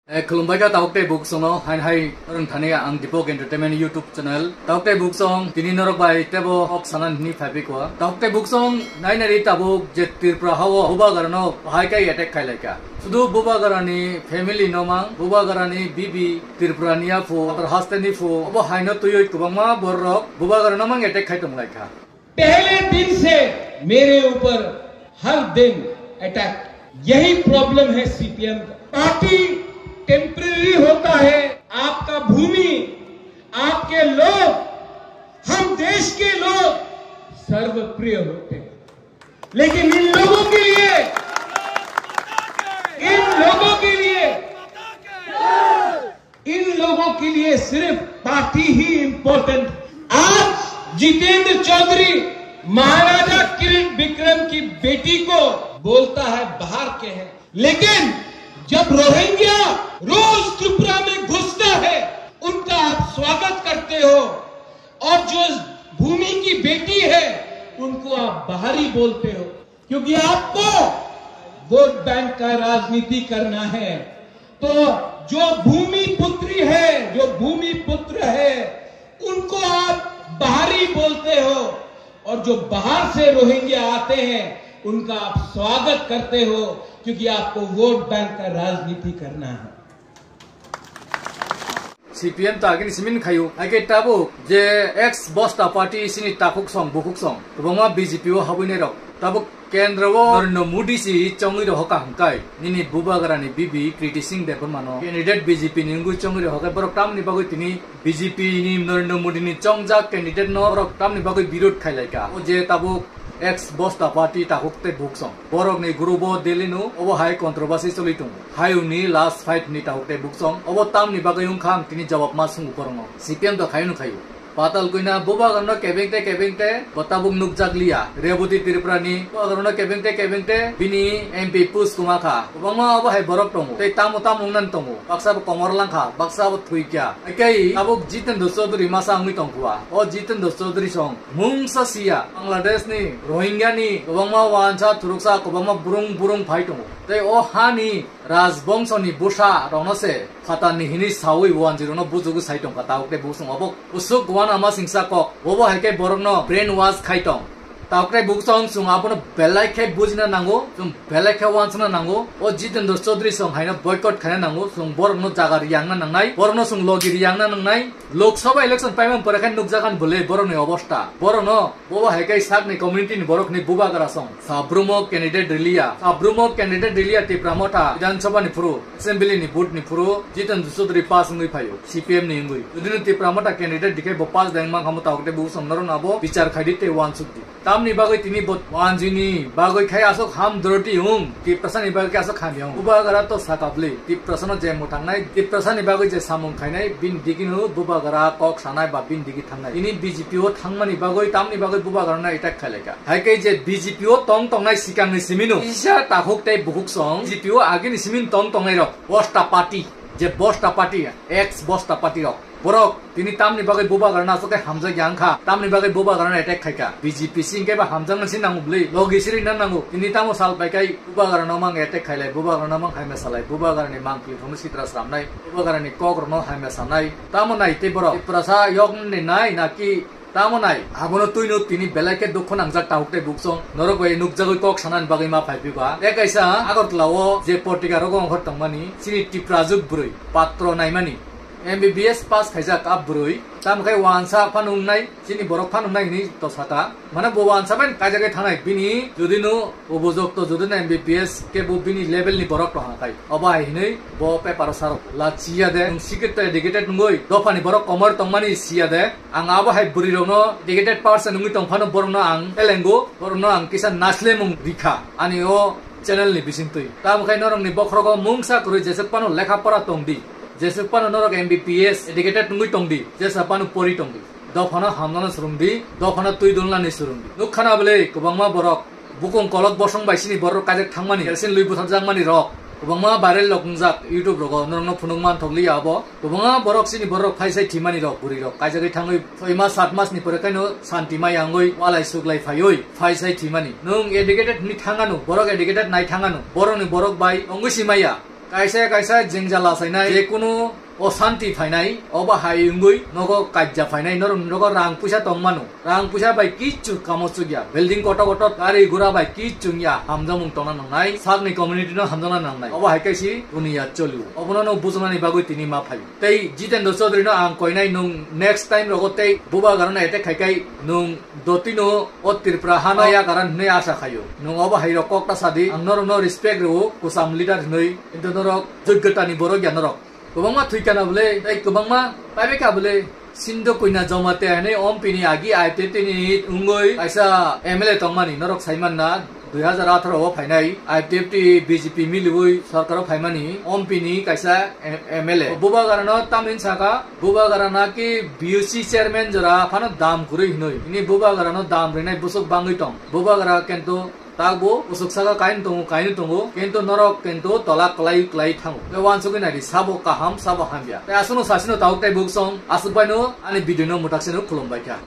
Kelumbai ka tauk te book song hai orang thania ang Dipok Entertainment YouTube channel tauk te book song tini norok bai tebo ok sanan ni phabi ko tauk te book song nai nari tabuk je tirpra hawo buba garano hai kai attack khai laika sudu buba garani family nomang buba garani bibi tirprania fo atar hastani fo abo hai no tuyoi kubangma borrok buba garano mang attack khai tum laika पहले दिन से मेरे ऊपर हर दिन attack यही problem है CPM का party temporary होता है आपका भूमि आपके लोग हम देश के लोग सर्वप्रिय होते हैं लेकिन इन लोगों के लिए सिर्फ पार्टी ही इंपॉर्टेंट। आज जितेंद्र चौधरी महाराजा किरण विक्रम की बेटी को बोलता है बाहर के हैं, लेकिन जब रोहिंग्या रोज त्रिपुरा में घुसता है उनका आप स्वागत करते हो और जो भूमि की बेटी है उनको आप बाहरी बोलते हो क्योंकि आपको वोट बैंक का राजनीति करना है। तो जो भूमि पुत्र है उनको आप बाहरी बोलते हो और जो बाहर से रोहिंग्या आते हैं उनका आप स्वागत करते हो क्योंकि आपको वोट बैंक का राजनीति करना है। CPM tagin simin khayu ake tabu je ex bosta party sini takuk song bukuk song kubangma BJP o habune rok tabu kendra wo Narendra Modi si chongi ro hoka hangkai nini buba garani bibi criticizing de mano candidate BJP ningu chongi ro hoka borok tam ni bagoi tini BJP ni Narendra Modi ni chongja candidate no borok tam ni bagoi birod khailaika o je tabu ex bosta party takuk te buk song borok ni grupo delinu obo high controversy cholitung hayu ni last fight ni takuk te buk song obo tam ni bagoi kham tini jawab ma sung uporong CPM to khayunu khayu patal kuina buba garno kebengte botabuk nukjaglia reboti tirprani buba garno kebengte bini MP pus kumakha bangma abo hai borok tongu tei tamu nan tongu baksa bo komorlang kha baksa bo thuikya akai abuk Jitendra Chaudhary masa angui tongkua o Jitendra Chaudhary song mungsa sia Bangladesh ni Rohingya ni bangma wancha thuruksa bangma burung phai tongu tei o hani rajbongso ni busha ronose khata ni hini sawi 10 no bujugu saitong kata okte busung obok usuk wan ama singsa kok obo haike borok no brain wash khaitong taukre buksong sung apono belai khe bujina nango sung belai khe wansna nango o Jitendra Chaudhary sung haina boycott khana nango sung borok no jaga riyangna nangnai borok no sung logi riyangna nangnai Lok Sabha election paimang porakhan nukjakan bole borok ni obostha borok no bobo haike sak ni community ni borok ni buba gara song sabrumo candidate rilia ti pramota Vidhan Sabha ni puru assembly ni vote ni puru Jitendra Chaudhary pas ngui phayo CPM ni ngui udin ti pramota candidate dikai bopas dengmang hamu taukte busong naron abo bichar khadite wansukti tamni bagoi tini bot wanjini bagoi khai asok ham droti hum ti prasani bagoi ke asok khamiong buba gara to sakapli ti prasana je mutangnai ti prasani bagoi je samung khainai bin diginu buba gara kok sanai ba bin digi thangnai ini BJP o thangmani bagoi tamni bagoi buba gara na attack khaileka haikai je BJP o tong nai sikang ni siminu isa takhok tai bukuk song BJP o agini simin tong nai rok bosta party je bosta party ex bosta party rok borok tini tamni bagai buba garna soke hamja gyangkha tamni bagai buba garna attack khaika BJP singke ba hamjang na sinang blei logi siri nan nangu tini tamo sal paikai buba garna mang attack khailai buba garna mang khaime salai buba garni mang ki thomu sitra sramnai buba garni kok no haime sanai tamo nai te borok prasa yok ni nai naki tamo nai abono tuino tini belake dokho nangjak taukte buksong norogoi nukjagoi kok sanan bagai ma phaipiba ekaisa Agartala je portika rogong hor tangmani sini tiprajuk brui patro naimani MBBS pass khaijak abrui tam kai wansa phanungnai sini borok phanungnai ni to sata mana bo wansa ban kajagai thanai bini jodinu obojok to jodina MBBS ke bo bini level ni borok to hakai obai hinai bo paper sar la chia de sikete dedicated ngoi dofani borok komor tongmani sia de ang abo hai buri rono dedicated person ngi tong phanu borno ang elengo borno ang kisan nasle mung rikha ani o channel ni bisintui tam kai norong ni bokhrogo mungsa kuri jesek panu lekha pora tongdi jesek panu norok MBBS dedicated ngui tongdi jesa panu pori tongdi dofana hamnana surungdi dofana tui dulna ni surungdi nukhana bele kubangma borok bukung kolok bosong baisini borok kajek thangmani elsin lui buthajangmani rok kubangma barel lokungjak YouTube rogo norong phunungman thogli abo kubangma borok sini borok phaisai thimani rok buri rok kajagi thangoi 6 mas 7 mas ni pore kaino santimai angoi walai suklai phaioi phaisai thimani nung educated ni thanganu borok educated nai thanganu borok ni borok bai ongui simaya kaisa jengjala sainai jekunu অশান্তি ফাইনাই অবা হাইঙ্গুই নগো কাজ্জা ফাইনাই নগো রাং পয়সা তংমানো রাং পয়সা by কিচ্ছু কামচু গিয়া building কত গাড়ি ঘোড়া by কিচ্ছু গিয়া হামজামুং টনা নাংনাই সাগনি কমিউনিটি ন হামজানা নাংনাই অবা হাইকাইসি দুনিয়া চলিউ অবননো বুজনানি বাগৈ তিনি মা ফাই তেই জিতেন্দ্র চৌধুরী ন আং কইনাই নুং নেক্সট টাইম রগতেই বুবা গারনা এতে খাইকাই নুং দতিনো অতিরপ্রা হানায়া গারান নে আশা খাইও নুং অবা হাই রকটা সাদি আংনর ন রেসপেক্ট রেও কুসাম লিডার নই কিন্তু নরক যোগ্যতানি বড় জ্ঞান নরক Kubang ma thui kana bole tai kubang ma pai ka bole sindo koina jomate ane om pini agi aite tini ungoi aisa MLA tongmani norok saiman na 2018 o phainai ITFT BJP milui sarkar phaimani om pini kaisa MLA buba garana tamin saka buba garana ki BUC chairman jora phano dam kurui hinoi ini buba garana dam renai busuk bangui tong buba gara kento Tagbo usuk saka kain tongo kento norok kento tolak klai thango te wan sukin ari sabo kaham sabo hambia te asuno sasino tauk tai buksong asuk baino ani video no mutaksino khulum baikha